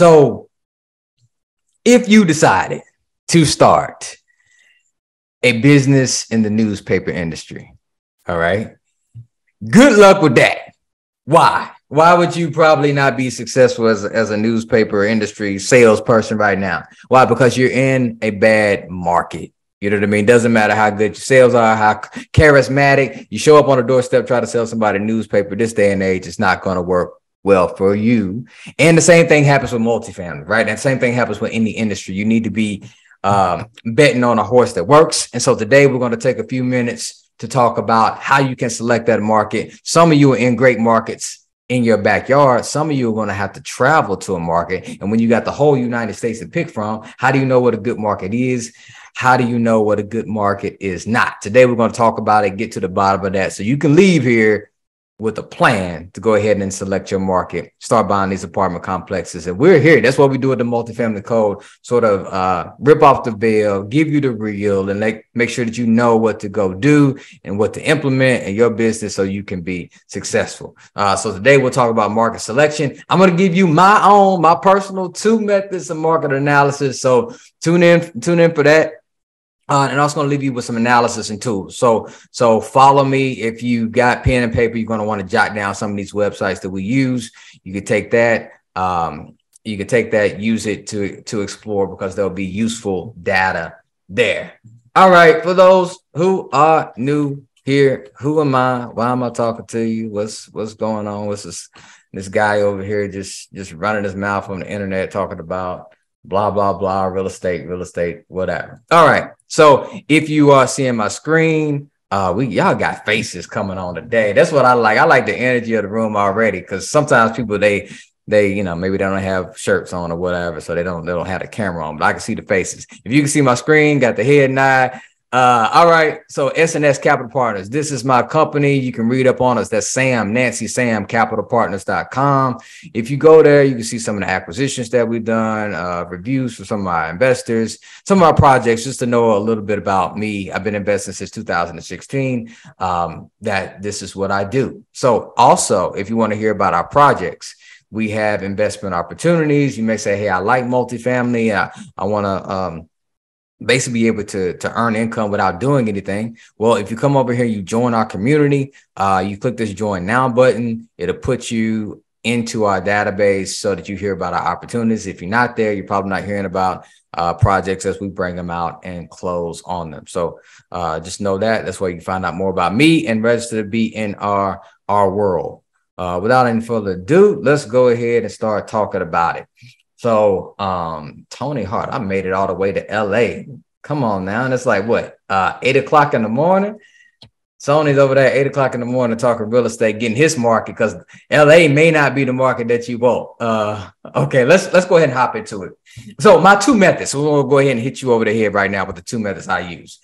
So if you decided to start a business in the newspaper industry, all right, good luck with that. Why? Why would you probably not be successful as a newspaper industry salesperson right now? Why? Because you're in a bad market. You know what I mean? Doesn't matter how good your sales are, how charismatic. You show up on a doorstep, try to sell somebody a newspaper. This day and age, it's not going to work well for you. And the same thing happens with multifamily, right? And the same thing happens with any industry. You need to be betting on a horse that works. And so today we're going to take a few minutes to talk about how you can select that market. Some of you are in great markets in your backyard. Some of you are going to have to travel to a market. And when you got the whole United States to pick from, how do you know what a good market is? How do you know what a good market is not? Today, we're going to talk about it, get to the bottom of that. So you can leave here with a plan to go ahead and select your market, start buying these apartment complexes. And we're here. That's what we do at the Multifamily Code, sort of rip off the veil, give you the real, and make sure that you know what to go do and what to implement in your business so you can be successful. So today we'll talk about market selection. I'm going to give you my personal 2 methods of market analysis. So tune in for that. And also going to leave you with some analysis and tools. So follow me. If you got pen and paper, you're going to want to jot down some of these websites that we use. You can take that. Use it to explore, because there'll be useful data there. All right. For those who are new here, who am I? Why am I talking to you? What's going on? What's this guy over here just running his mouth on the internet talking about blah, blah, blah, real estate, whatever. All right. So if you are seeing my screen, y'all got faces coming on today. That's what I like. I like the energy of the room already, because sometimes people, they maybe they don't have shirts on or whatever, so they don't have the camera on, but I can see the faces. If you can see my screen, got the head nod. All right. So S&S Capital Partners. This is my company. You can read up on us. That's Nancy Sam capitalpartners.com. If you go there, you can see some of the acquisitions that we've done, reviews for some of our investors, some of our projects, just to know a little bit about me. I've been investing since 2016. That this is what I do. So also, if you want to hear about our projects, we have investment opportunities. You may say, hey, I like multifamily. I want to, basically be able to earn income without doing anything. Well, if you come over here, you join our community, you click this join now button, it'll put you into our database so that you hear about our opportunities. If you're not there, you're probably not hearing about projects as we bring them out and close on them. So just know that's where you can find out more about me and register to be in our world. Without any further ado, let's go ahead and start talking about it. So Tony Hart, I made it all the way to LA. Come on now. And it's like, what, 8 o'clock in the morning? Sony's over there at 8 o'clock in the morning talking real estate, getting his market, because LA may not be the market that you want. Okay, let's go ahead and hop into it. So my 2 methods. So we'll go ahead and hit you over the head right now with the 2 methods I use.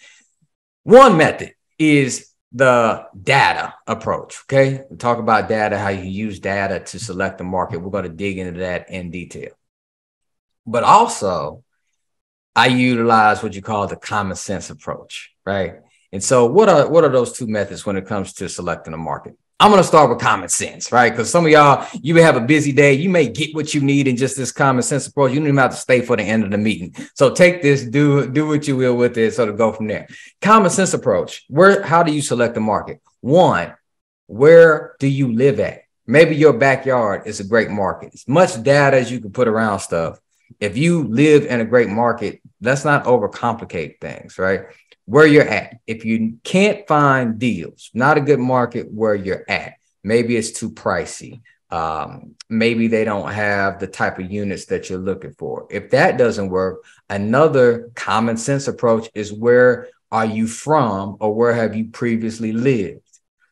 One method is the data approach. Okay, we talk about data, how you use data to select the market. We're going to dig into that in detail. But also, I utilize what you call the common sense approach, right? And so what are those 2 methods when it comes to selecting a market? I'm going to start with common sense, right? Because some of y'all, you may have a busy day. You may get what you need in just this common sense approach. You don't even have to stay for the end of the meeting. So take this, do what you will with it, sort of go from there. Common sense approach. How do you select the market? 1, where do you live at? Maybe your backyard is a great market. As much data as you can put around stuff. If you live in a great market, let's not overcomplicate things, right? Where you're at. If you can't find deals, not a good market where you're at. Maybe it's too pricey. Maybe they don't have the type of units that you're looking for. If that doesn't work, another common sense approach is, where are you from, or where have you previously lived?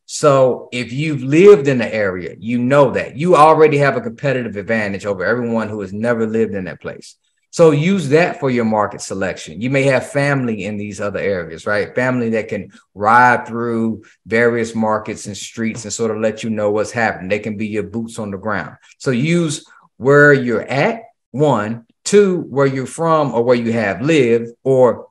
So if you've lived in the area, you know that you already have a competitive advantage over everyone who has never lived in that place. So use that for your market selection. You may have family in these other areas, right? Family that can ride through various markets and streets and sort of let you know what's happening. They can be your boots on the ground. So use where you're at, 1, 2, where you're from or where you have lived, or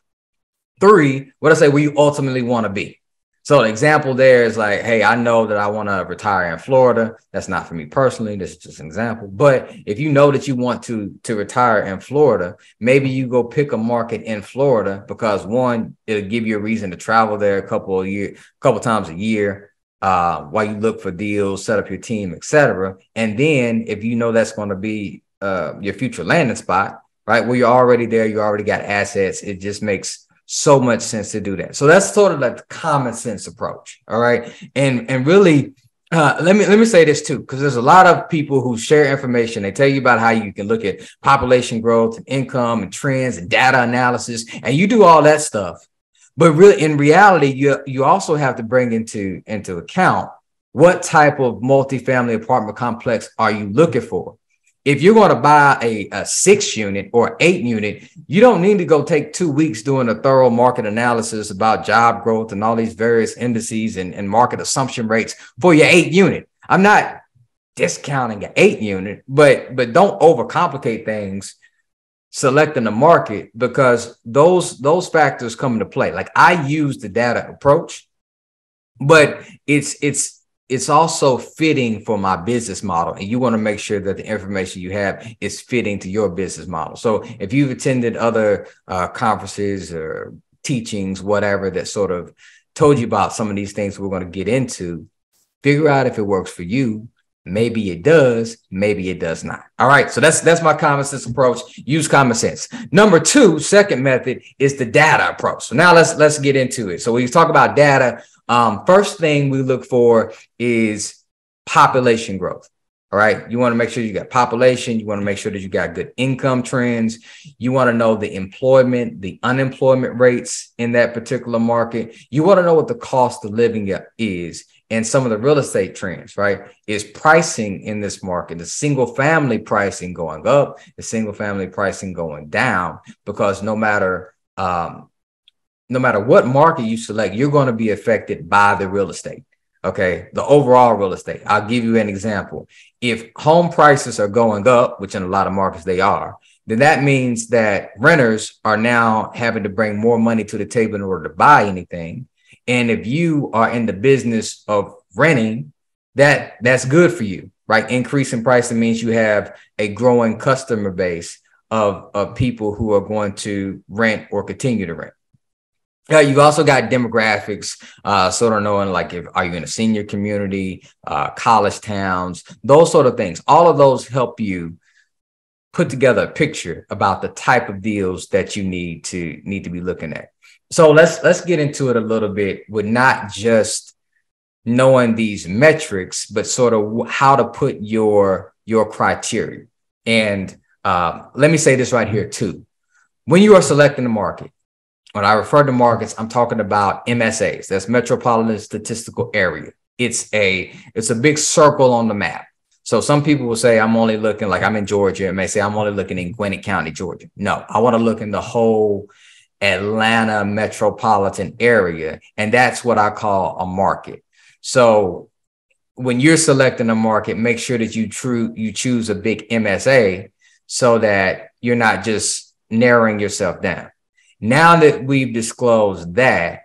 3, what I say, where you ultimately want to be. So the example there is like, hey, I know that I want to retire in Florida. That's not for me personally. This is just an example. But if you know that you want to retire in Florida, maybe you go pick a market in Florida because one, it'll give you a reason to travel there a couple times a year while you look for deals, set up your team, etc. And then if you know that's going to be your future landing spot, right? Well, you're already there. You already got assets. It just makes so much sense to do that. So that's sort of like the common sense approach. All right. And really, let me say this too, because there's a lot of people who share information. They tell you about how you can look at population growth and income and trends and data analysis, and you do all that stuff. But really, in reality, you also have to bring into account what type of multifamily apartment complex are you looking for. If you're going to buy a 6 unit or 8 unit, you don't need to go take 2 weeks doing a thorough market analysis about job growth and all these various indices and market assumption rates for your 8 unit. I'm not discounting an 8 unit, but don't overcomplicate things selecting the market, because those factors come into play. Like, I use the data approach, but it's also fitting for my business model. And you want to make sure that the information you have is fitting to your business model. So if you've attended other conferences or teachings, whatever, that sort of told you about some of these things we're going to get into, figure out if it works for you. Maybe it does, maybe it does not. All right. So that's my common sense approach. Use common sense. Number two, second method is the data approach. So now let's get into it. So when you talk about data, first thing we look for is population growth. All right. You want to make sure you got population. You want to make sure that you got good income trends. You want to know the employment, the unemployment rates in that particular market. You want to know what the cost of living is and some of the real estate trends, right? Is pricing in this market, the single family pricing going up, the single family pricing going down, because no matter what market you select, you're going to be affected by the real estate. Okay. The overall real estate. I'll give you an example. If home prices are going up, which in a lot of markets they are, then that means that renters are now having to bring more money to the table in order to buy anything. And if you are in the business of renting, that's good for you, right? Increasing pricing means you have a growing customer base of people who are going to rent or continue to rent. You've also got demographics, sort of knowing like, are you in a senior community, college towns, those sort of things. All of those help you put together a picture about the type of deals that you need to be looking at. So let's get into it a little bit with not just knowing these metrics, but sort of how to put your criteria. And let me say this right here too. When you are selecting the market, when I refer to markets, I'm talking about MSAs. That's Metropolitan Statistical Area. It's a big circle on the map. So some people will say, I'm only looking, like I'm in Georgia, and may say I'm only looking in Gwinnett County, Georgia. No, I want to look in the whole Atlanta metropolitan area. And that's what I call a market. So when you're selecting a market, make sure that you choose a big MSA so that you're not just narrowing yourself down. Now that we've disclosed that,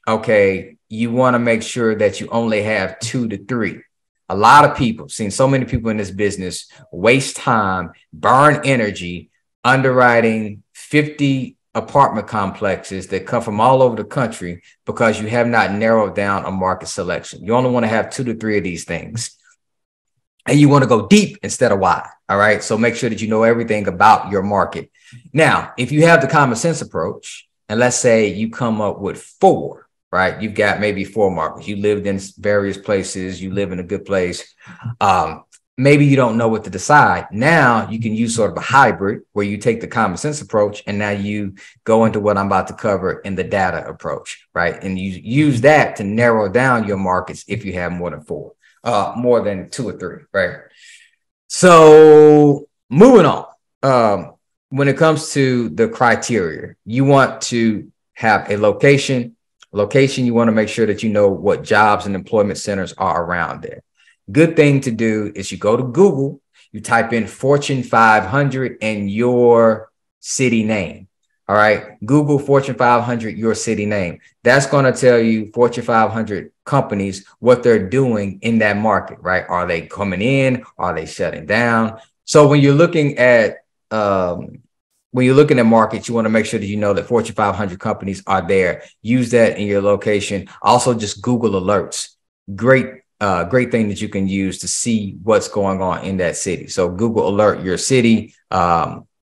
okay, you want to make sure that you only have 2 to 3. A lot of people, seen so many people in this business, waste time, burn energy, underwriting 50 apartment complexes that come from all over the country because you have not narrowed down a market selection. You only want to have 2 to 3 of these things. And you want to go deep instead of wide. All right. So make sure that you know everything about your market. Now, if you have the common sense approach, and let's say you come up with 4, right? You've got maybe 4 markets. You lived in various places. You live in a good place. Maybe you don't know what to decide. Now you can use sort of a hybrid where you take the common sense approach and now you go into what I'm about to cover in the data approach, right? And you use that to narrow down your markets if you have more than 4. More than 2 or 3, right? So moving on, when it comes to the criteria, you want to have a location. You want to make sure that you know what jobs and employment centers are around there. Good thing to do is you go to Google, you type in Fortune 500 and your city name. All right. Google Fortune 500, your city name. That's going to tell you Fortune 500 companies, what they're doing in that market, right? Are they coming in? Are they shutting down? So when you're looking at markets, you want to make sure that you know that Fortune 500 companies are there. Use that in your location. Also, just Google alerts. Great thing that you can use to see what's going on in that city. So Google alert your city,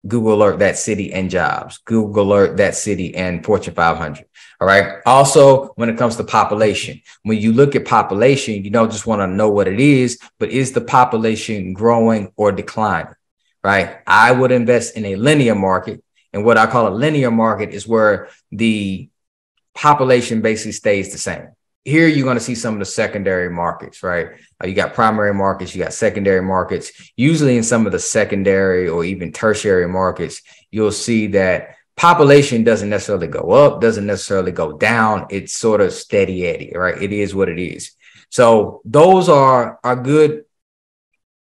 Google alert that city and jobs, Google alert that city and Fortune 500. All right. Also, when it comes to population, when you look at population, you don't just want to know what it is, but is the population growing or declining? Right. I would invest in a linear market. And what I call a linear market is where the population basically stays the same. Here, you're going to see some of the secondary markets, right? You got primary markets, you got secondary markets. Usually in some of the secondary or even tertiary markets, you'll see that population doesn't necessarily go up, doesn't necessarily go down. It's sort of steady Eddie, right? It is what it is. So those are good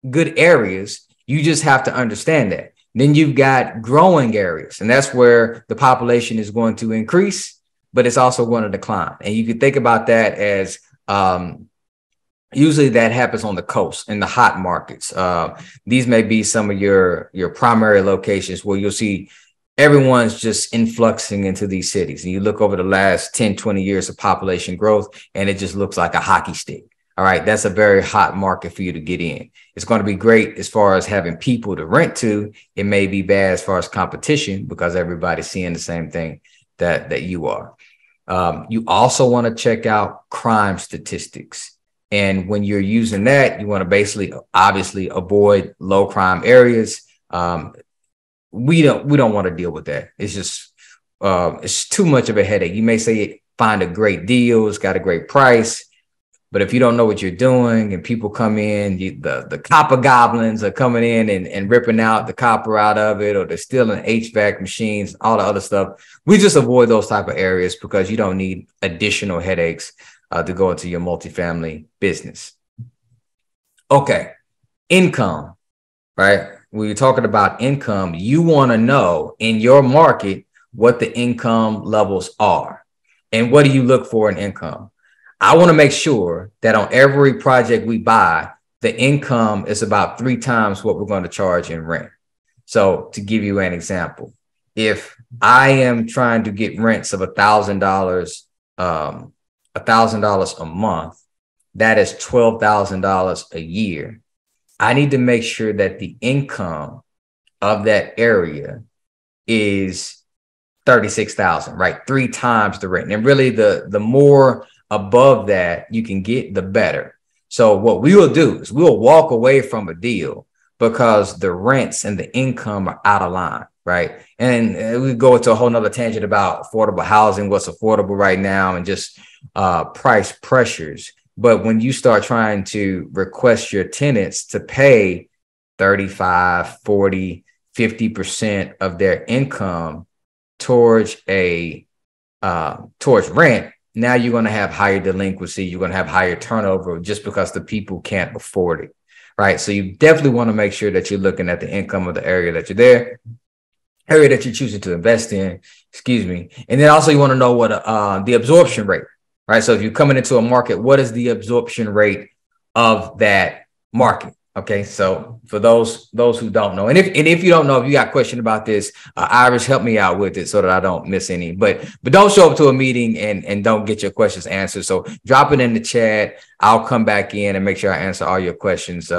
areas. You just have to understand that. Then you've got growing areas, and that's where the population is going to increase, but it's also going to decline. And you can think about that as usually that happens on the coast in the hot markets. These may be some of your primary locations where you'll see everyone's just influxing into these cities. And you look over the last 10, 20 years of population growth, and it just looks like a hockey stick. All right, that's a very hot market for you to get in. It's going to be great as far as having people to rent to. It may be bad as far as competition because everybody's seeing the same thing that you are. You also want to check out crime statistics. And when you're using that, you want to basically obviously avoid low crime areas. We don't want to deal with that. It's just it's too much of a headache. You may say find a great deal, it's got a great price. But if you don't know what you're doing and people come in, the copper goblins are coming in and ripping out the copper out of it, or they're stealing HVAC machines, all the other stuff. We just avoid those type of areas because you don't need additional headaches to go into your multifamily business. Okay, income, right? When you're talking about income, you want to know in your market what the income levels are. And what do you look for in income? I want to make sure that on every project we buy, the income is about 3 times what we're going to charge in rent. So to give you an example, if I am trying to get rents of $1,000 a month, that is $12,000 a year. I need to make sure that the income of that area is 36,000, right? 3 times the rent. And really the more above that you can get, the better. So what we will do is we'll walk away from a deal because the rents and the income are out of line, right? And we go into a whole nother tangent about affordable housing, what's affordable right now, and just price pressures. But when you start trying to request your tenants to pay 35, 40, 50% of their income towards rent, now you're going to have higher delinquency. You're going to have higher turnover just because the people can't afford it, right? So you definitely want to make sure that you're looking at the income of the area that you're choosing to invest in, And then also you want to know what the absorption rate, right? So if you're coming into a market, what is the absorption rate of that market? Okay, so for those who don't know, and if you don't know, if you got a question about this, Iris, help me out with it so that I don't miss any. But don't show up to a meeting and don't get your questions answered. So drop it in the chat. I'll come back in and make sure I answer all your questions.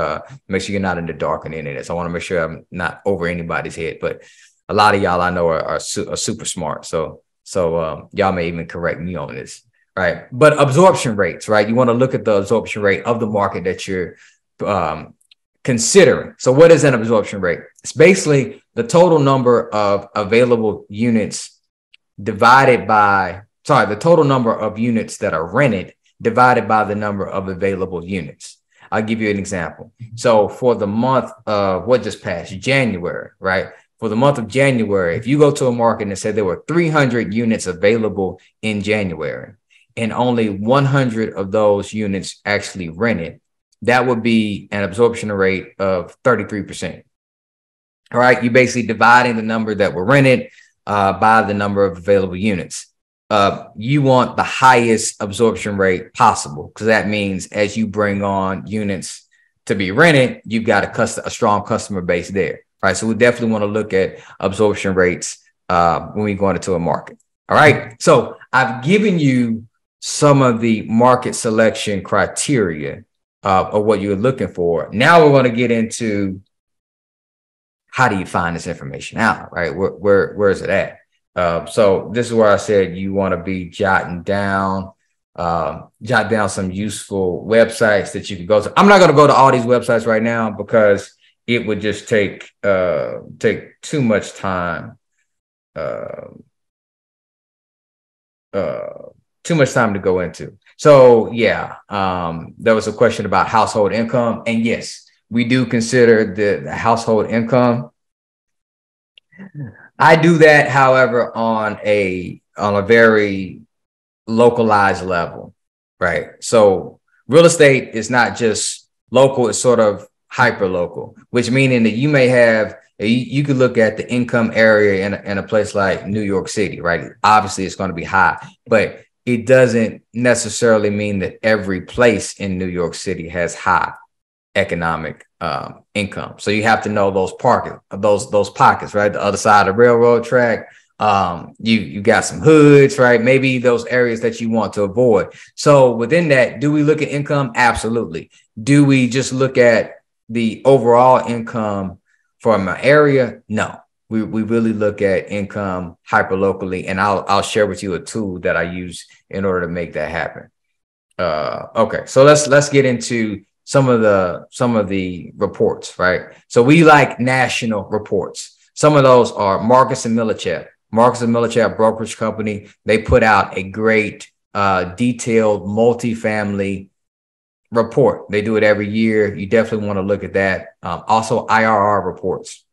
Make sure you're not in the dark on the internet. So I want to make sure I'm not over anybody's head. But a lot of y'all I know are super smart. So y'all may even correct me on this, right? But absorption rates, right? You want to look at the absorption rate of the market that you're considering. So what is an absorption rate? It's basically the total number of available units the total number of units that are rented divided by the number of available units. I'll give you an example. So for the month of what just passed, January, right? For the month of January, if you go to a market and say there were 300 units available in January and only 100 of those units actually rented, that would be an absorption rate of 33%. All right. You're basically dividing the number that were rented by the number of available units. You want the highest absorption rate possible, because that means as you bring on units to be rented, you've got a strong customer base there, right? So we definitely want to look at absorption rates when we go into a market. All right. So I've given you some of the market selection criteria of what you're looking for. Now we're going to get into how do you find this information out, right? Where is it at? So this is where I said you want to be jot down some useful websites that you can go to. I'm not going to go to all these websites right now because it would just take too much time. Too much time to go into. So yeah, there was a question about household income, and yes, we do consider the household income. I do that, however, on a very localized level, right? So real estate is not just local, it's sort of hyper local, which meaning that you may have, you could look at the income area in a place like New York City, right? Obviously it's going to be high, but it doesn't necessarily mean that every place in New York City has high economic income. So you have to know those pockets, right? The other side of the railroad track. You got some hoods, right? Maybe those areas that you want to avoid. So within that, do we look at income? Absolutely. Do we just look at the overall income from an area? No. We really look at income hyper locally, and I'll share with you a tool that I use in order to make that happen. Okay, so let's get into some of the reports, right? So we like national reports. Some of those are Marcus and Millichap. Marcus and Millichap brokerage company. They put out a great detailed multifamily report. They do it every year. You definitely want to look at that. Also IRR reports.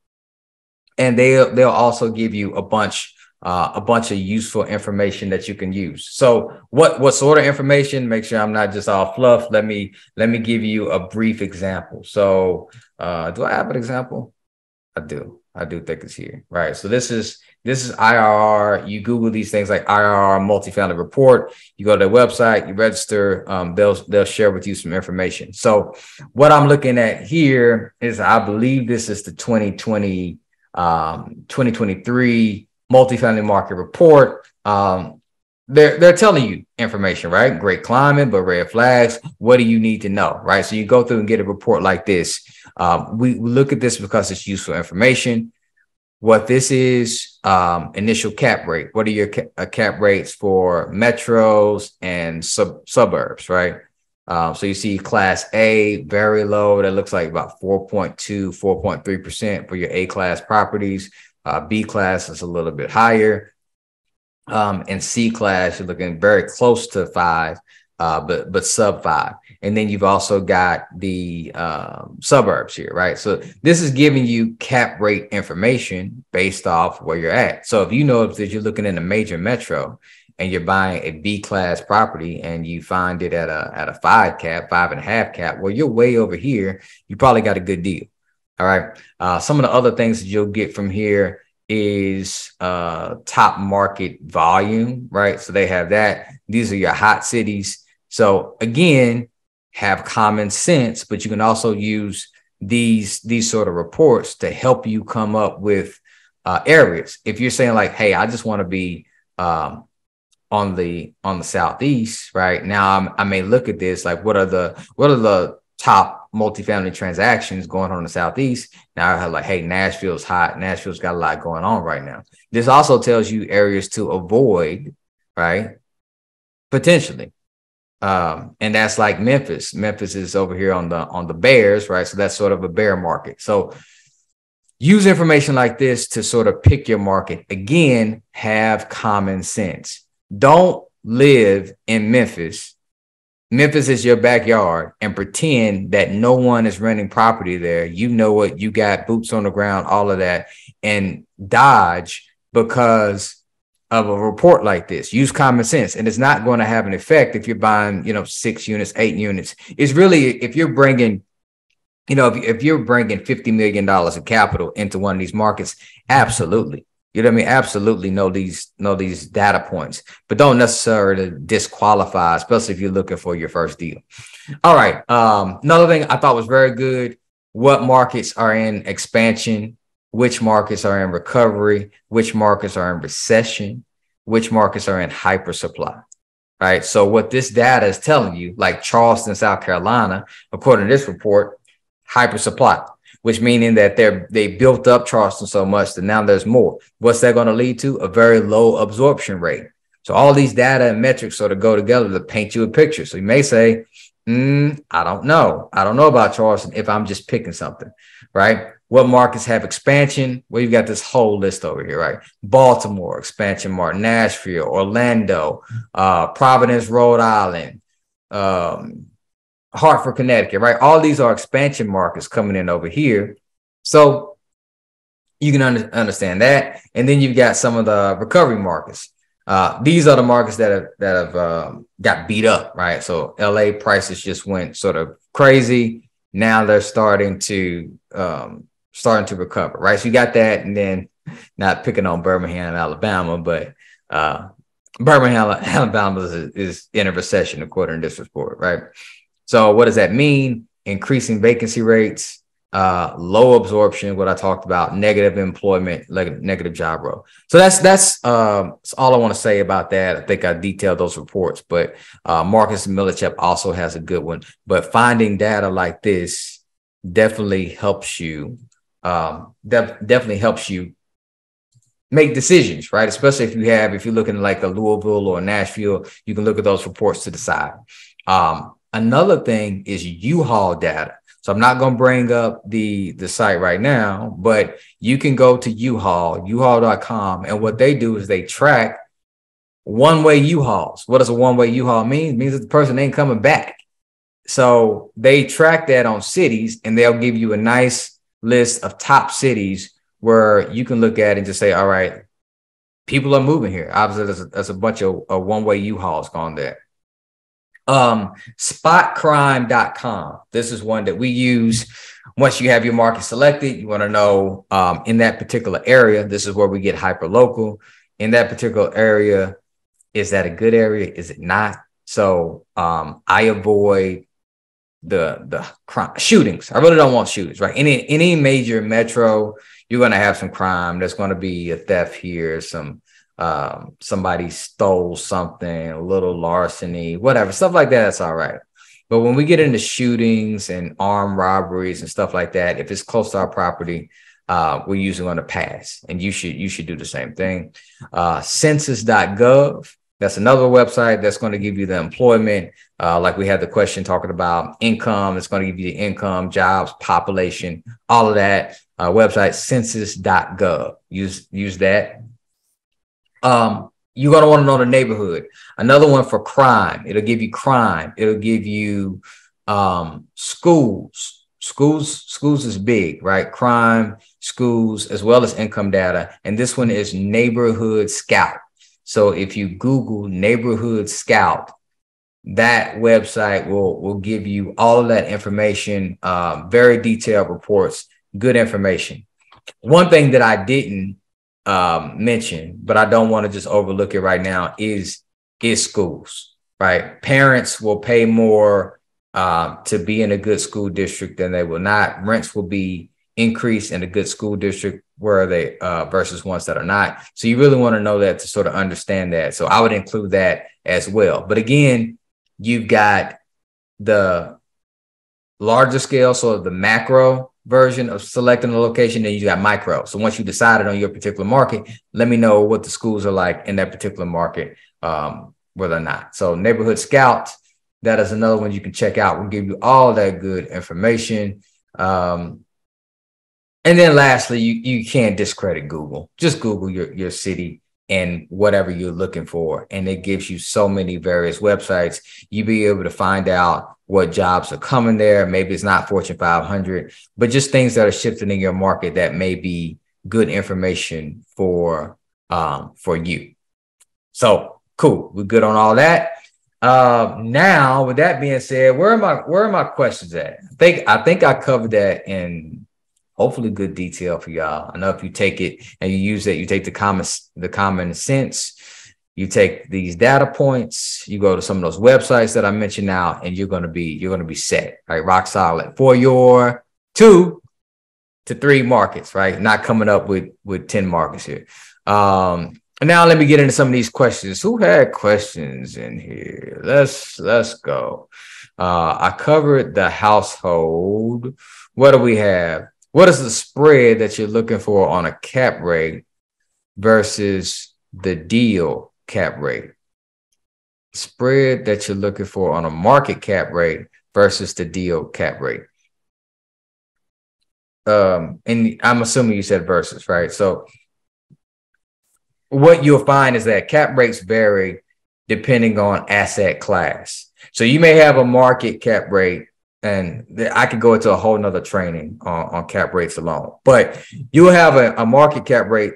And they'll also give you a bunch of useful information that you can use. So what sort of information? Make sure I'm not just all fluff. Let me give you a brief example. So do I have an example? I do think it's here. Right. So this is IRR. You Google these things like IRR multifamily report. You go to their website, you register, they'll share with you some information. So what I'm looking at here is, I believe this is the 2023 multifamily market report. They're telling you information, right? Great climate, but red flags. What do you need to know, right? So you go through and get a report like this. We look at this because it's useful information. What this is, initial cap rate. What are your cap rates for metros and suburbs, right? So you see class A, very low. That looks like about 4.2, 4.3% for your A class properties. B class is a little bit higher. And C class, you're looking very close to 5, but sub 5. And then you've also got the suburbs here, right? So this is giving you cap rate information based off where you're at. So if you know that you're looking in a major metro and you're buying a B class property and you find it at a 5 cap, 5.5 cap, well, you're way over here. You probably got a good deal. All right. Some of the other things that you'll get from here is top market volume, right? So they have that. These are your hot cities. So again, have common sense, but you can also use these sort of reports to help you come up with areas. If you're saying like, hey, I just want to be on the Southeast, right? Now I may look at this like, what are the top multifamily transactions going on in the Southeast? Now I have like, hey, Nashville's hot. Nashville's got a lot going on right now. This also tells you areas to avoid, right? Potentially. And that's like Memphis. Memphis is over here on the bears, right? So that's sort of a bear market. So use information like this to sort of pick your market. Again, have common sense. Don't live in Memphis. Memphis is your backyard, and pretend that no one is renting property there. You know what? You got boots on the ground, all of that, and dodge because of a report like this. Use common sense, and it's not going to have an effect if you're buying, 6 units, 8 units. It's really if you're bringing, if you're bringing $50 million of capital into one of these markets, absolutely. You know what I mean? Absolutely know these data points, but don't necessarily disqualify, especially if you're looking for your first deal. All right. Another thing I thought was very good. What markets are in expansion? Which markets are in recovery? Which markets are in recession? Which markets are in hyper supply? Right. So what this data is telling you, like Charleston, South Carolina, according to this report, hyper supply, which meaning that they built up Charleston so much that now there's more. What's that going to lead to? A very low absorption rate. So all these data and metrics sort of go together to paint you a picture. So you may say, I don't know. I don't know about Charleston if I'm just picking something, right? What markets have expansion? Well, you've got this whole list over here, right? Baltimore, expansion market, Nashville, Orlando, Providence, Rhode Island, Hartford, Connecticut, right? All these are expansion markets coming in over here. So you can understand that. And then you've got some of the recovery markets. These are the markets that have got beat up, right? So LA prices just went sort of crazy. Now they're starting to recover, right? So you got that, and then not picking on Birmingham, Alabama, but Birmingham, Alabama is in a recession according to this report, right? So what does that mean? Increasing vacancy rates, low absorption, what I talked about, negative employment, like negative job growth. So that's all I want to say about that. I think I detailed those reports, but Marcus Millichap also has a good one. But finding data like this definitely helps you. Definitely helps you make decisions, right? Especially if you're looking at like a Louisville or Nashville, you can look at those reports to decide. Another thing is U-Haul data. So I'm not going to bring up the site right now, but you can go to U-Haul, uhaul.com. And what they do is they track one-way U-Hauls. What does a one-way U-Haul mean? It means that the person ain't coming back. So they track that on cities, and they'll give you a nice list of top cities where you can look at and just say, all right, people are moving here. Obviously, there's a bunch of one-way U-Hauls gone there. Spotcrime.com. This is one that we use. Once you have your market selected, you want to know in that particular area, this is where we get hyper local. In that particular area, is that a good area? Is it not? So I avoid the crime shootings. I really don't want shootings, right? Any major metro, you're going to have some crime. There's going to be a theft here, somebody stole something, a little larceny, whatever, stuff like that. That's all right. But when we get into shootings and armed robberies and stuff like that, if it's close to our property, we're usually going to pass, and you should do the same thing. Census.gov. That's another website that's going to give you the employment. Like we had the question talking about income. It's going to give you the income, jobs, population, all of that. Website census.gov. Use that. You're going to want to know the neighborhood. Another one for crime. It'll give you crime. It'll give you schools. Schools is big, right? Crime, schools, as well as income data. And this one is Neighborhood Scout. So if you Google Neighborhood Scout, that website will give you all of that information, very detailed reports, good information. One thing that I didn't mention, but I don't want to just overlook it right now, is schools, right? Parents will pay more to be in a good school district than they will not. Rents will be increased in a good school district where they versus ones that are not. So you really want to know that to sort of understand that. So I would include that as well. But again, you've got the larger scale, so the macro version of selecting a location, then you got micro. So once you decided on your particular market, let me know what the schools are like in that particular market, whether or not. So Neighborhood Scout, that is another one you can check out. We'll give you all that good information. And then lastly, you can't discredit Google. Just Google your city and whatever you're looking for. And it gives you so many various websites. You'll be able to find out what jobs are coming there. Maybe it's not Fortune 500, but just things that are shifting in your market that may be good information for you. So cool. We're good on all that. Now, with that being said, where are my questions at? I think I covered that in hopefully good detail for y'all. I know if you take it and you use it, you take the common sense, you take these data points, you go to some of those websites that I mentioned now, and you're gonna be set, right? Rock solid for your 2 to 3 markets, right? Not coming up with 10 markets here. Now let me get into some of these questions. Who had questions in here? Let's go. I covered the household. What do we have? What is the spread that you're looking for on a cap rate versus the deal cap rate? Spread that you're looking for on a market cap rate versus the deal cap rate. And I'm assuming you said versus, right? So what you'll find is that cap rates vary depending on asset class. So you may have a market cap rate, and I could go into a whole nother training on cap rates alone, but you'll have a market cap rate,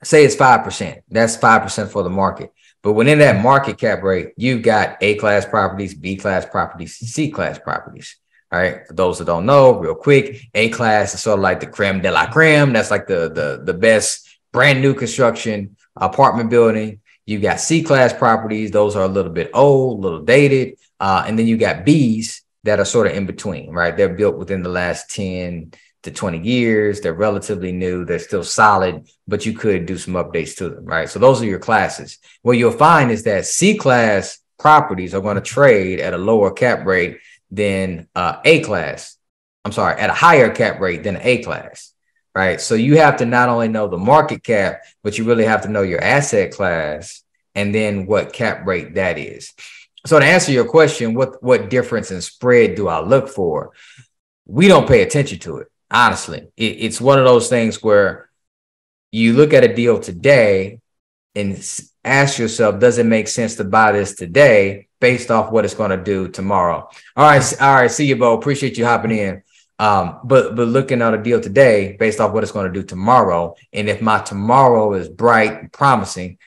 say it's 5%. That's 5% for the market. But within that market cap rate, you've got A-class properties, B-class properties, C-class properties. All right. For those that don't know, real quick, A-class is sort of like the creme de la creme. That's like the best brand new construction apartment building. You got C-class properties. Those are a little bit old, a little dated. And then you got Bs that are sort of in between, right? They're built within the last 10 to 20 years. They're relatively new. They're still solid, but you could do some updates to them, right? So those are your classes. What you'll find is that C-class properties are going to trade at a lower cap rate than A-class. I'm sorry, at a higher cap rate than A-class, right? So you have to not only know the market cap, but you really have to know your asset class and then what cap rate that is. So to answer your question, what difference in spread do I look for? We don't pay attention to it. Honestly, it's one of those things where you look at a deal today and ask yourself, does it make sense to buy this today based off what it's going to do tomorrow? All right. See you, Bo. Appreciate you hopping in. But looking at a deal today based off what it's going to do tomorrow. And if my tomorrow is bright and promising,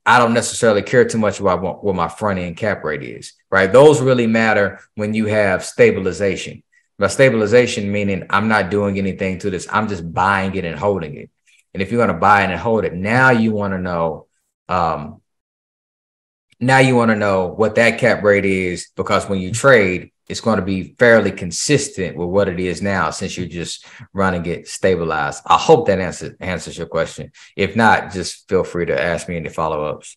I don't necessarily care too much about what my front end cap rate is, right? Those really matter when you have stabilization. By stabilization, meaning I'm not doing anything to this. I'm just buying it and holding it. And if you're going to buy it and hold it, now you want to know what that cap rate is, because when you trade, it's going to be fairly consistent with what it is now, since you're just running it stabilized. I hope that answers your question. If not, just feel free to ask me any follow-ups.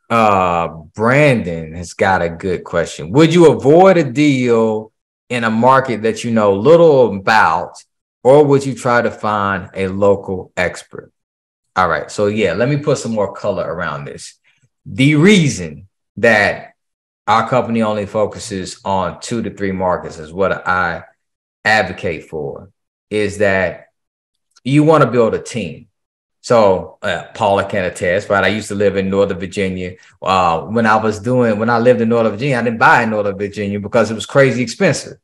Brandon has got a good question. Would you avoid a deal in a market that you know little about, or would you try to find a local expert? All right. So yeah, let me put some more color around this. The reason that our company only focuses on 2 to 3 markets is what I advocate for, is that you want to build a team. So Paula can attest, right? I used to live in Northern Virginia. When I lived in Northern Virginia, I didn't buy in Northern Virginia because it was crazy expensive.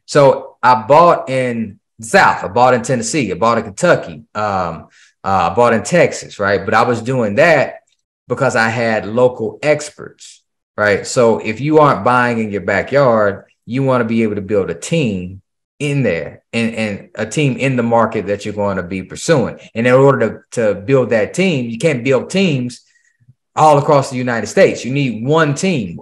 So I bought in the South. I bought in Tennessee. I bought in Kentucky. I bought in Texas, right? But I was doing that because I had local experts, right? So if you aren't buying in your backyard, you want to be able to build a team in there and a team in the market that you're going to be pursuing. And in order to build that team, you can't build teams all across the United States. You need one team.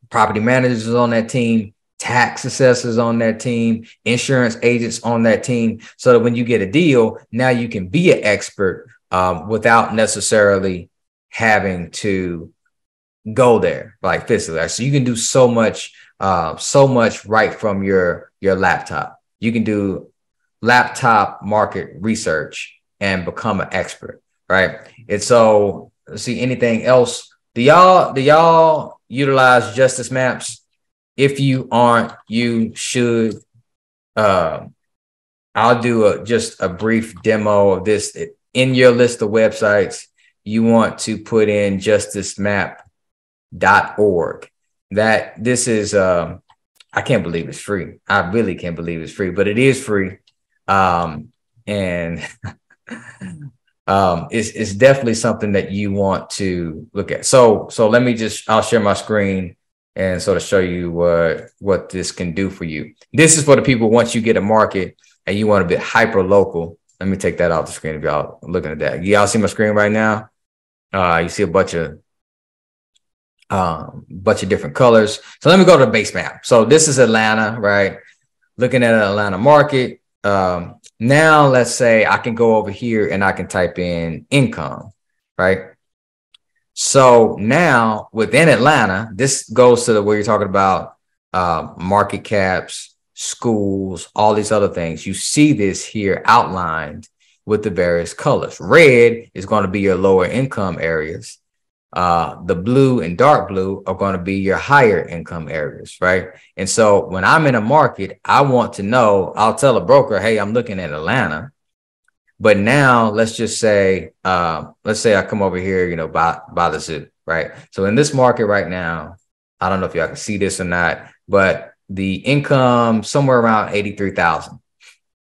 Property managers on that team, tax assessors on that team, insurance agents on that team, so that when you get a deal, now you can be an expert without necessarily having to go there like physically. So you can do so much right from your laptop. You can do laptop market research and become an expert, right? And so let's see, anything else? Do y'all utilize Justice Maps? If you aren't, you should. I'll do just a brief demo of this. In your list of websites, you want to put in justicemap.org. This is I can't believe it's free. I really can't believe it's free, but it is free. And it's definitely something that you want to look at. So I'll share my screen. and sort of show you what this can do for you. This is for the people once you get a market and you want to be hyper local. Let me take that off the screen if y'all looking at that. Y'all see my screen right now? You see a bunch of different colors. So let me go to the base map. So this is Atlanta, right? Looking at an Atlanta market. Now let's say I can go over here and I can type in income, right? So now within Atlanta, this goes to where you're talking about market caps, schools, all these other things. You see this here outlined with the various colors. Red is going to be your lower income areas. The blue and dark blue are going to be your higher income areas, right? And so when I'm in a market, I want to know, I'll tell a broker, hey, I'm looking at Atlanta. But now let's just say, let's say I come over here, you know, by the zoo, right? So in this market right now, I don't know if y'all can see this or not, but the income somewhere around 83,000.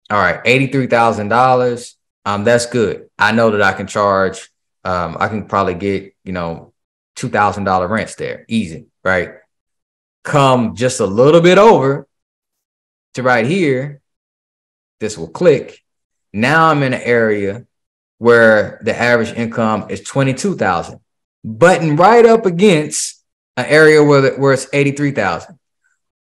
All right, $83,000. That's good. I know that I can charge. I can probably get, you know, $2,000 rents there, easy, right? Come just a little bit over to right here. This will click. Now I'm in an area where the average income is 22,000, butting right up against an area where it's 83,000.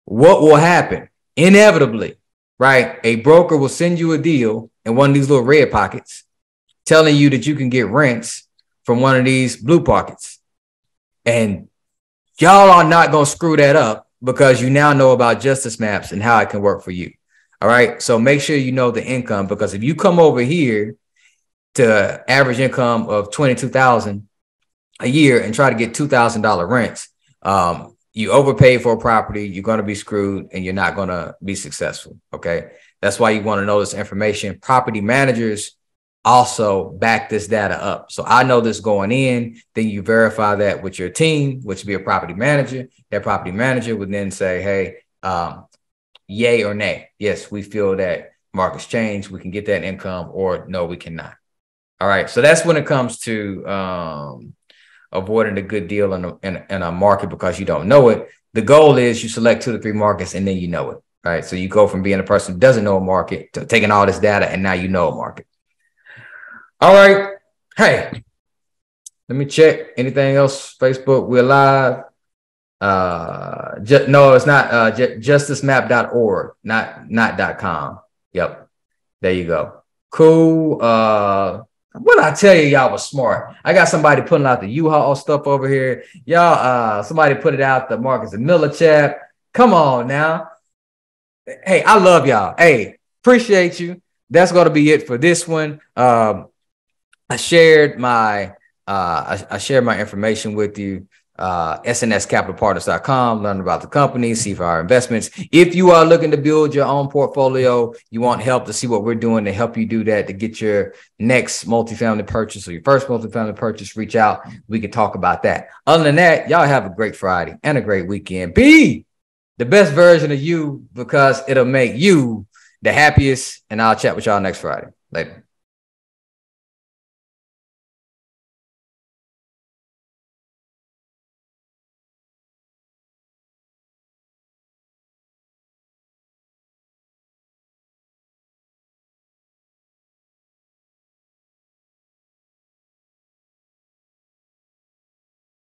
What will happen? Inevitably, right? A broker will send you a deal in one of these little red pockets telling you that you can get rents from one of these blue pockets. And y'all are not going to screw that up because you now know about Justice Maps and how it can work for you. All right. So make sure you know the income, because if you come over here to average income of 22,000 a year and try to get $2,000 rents, you overpay for a property, you're going to be screwed and you're not going to be successful. Okay. That's why you want to know this information. Property managers also back this data up. So I know this going in, then you verify that with your team, which would be a property manager. That property manager would then say, hey, yay or nay. Yes, we feel that markets change. We can get that income, or no, we cannot. All right. So that's when it comes to avoiding a good deal in a market because you don't know it. The goal is you select 2 to 3 markets and then you know it. Right. So you go from being a person who doesn't know a market to taking all this data and now you know a market. All right. Hey, let me check. Anything else? Facebook, we're live. No, it's not justicemap.org, not .com. Yep. There you go. Cool. What I tell you, y'all was smart. I got somebody putting out the U-Haul stuff over here. Y'all, somebody put it out, the Marcus and Miller chat. Come on now. Hey, I love y'all. Hey, appreciate you. That's going to be it for this one. I shared my information with you. SNScapitalpartners.com, learn about the company, see for our investments. If you are looking to build your own portfolio, you want help to see what we're doing to help you do that, to get your next multifamily purchase or your first multifamily purchase, reach out. We can talk about that. Other than that, y'all have a great Friday and a great weekend. Be the best version of you, because it'll make you the happiest. And I'll chat with y'all next Friday. Later.